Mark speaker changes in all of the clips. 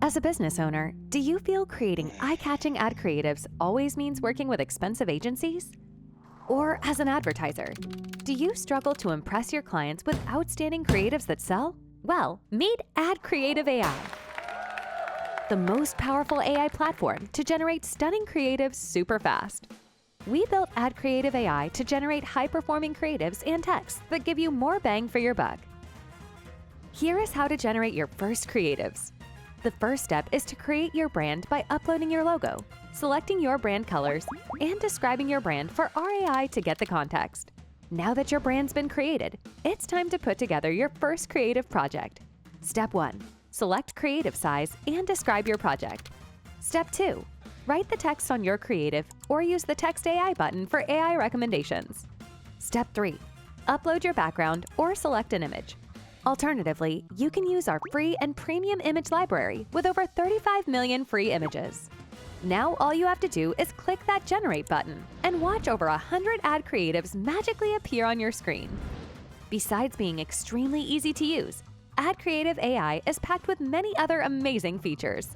Speaker 1: As a business owner, do you feel creating eye-catching ad creatives always means working with expensive agencies? Or as an advertiser, do you struggle to impress your clients with outstanding creatives that sell? Well, meet Ad Creative AI, the most powerful AI platform to generate stunning creatives super fast. We built Ad Creative AI to generate high-performing creatives and texts that give you more bang for your buck. Here is how to generate your first creatives. The first step is to create your brand by uploading your logo, selecting your brand colors, and describing your brand for our AI to get the context. Now that your brand's been created, it's time to put together your first creative project. Step 1. Select creative size and describe your project. Step 2. Write the text on your creative or use the Text AI button for AI recommendations. Step 3. Upload your background or select an image. Alternatively, you can use our free and premium image library with over 35 million free images. Now all you have to do is click that Generate button and watch over 100 ad creatives magically appear on your screen. Besides being extremely easy to use, Ad Creative AI is packed with many other amazing features.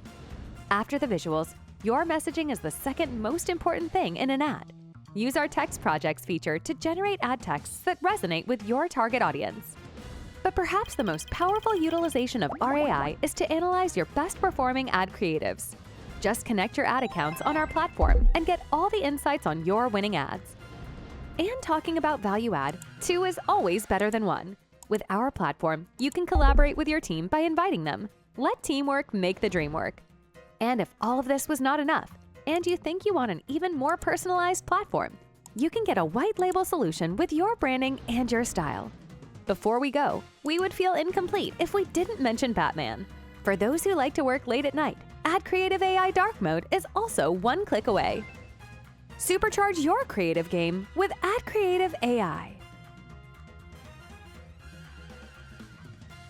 Speaker 1: After the visuals, your messaging is the second most important thing in an ad. Use our Text Projects feature to generate ad texts that resonate with your target audience. But perhaps the most powerful utilization of our AI is to analyze your best-performing ad creatives. Just connect your ad accounts on our platform and get all the insights on your winning ads. And talking about value add, 2 is always better than 1. With our platform, you can collaborate with your team by inviting them. Let teamwork make the dream work. And if all of this was not enough, and you think you want an even more personalized platform, you can get a white label solution with your branding and your style. Before we go, we would feel incomplete if we didn't mention Batman. For those who like to work late at night, Ad Creative AI Dark Mode is also one click away. Supercharge your creative game with Ad Creative AI.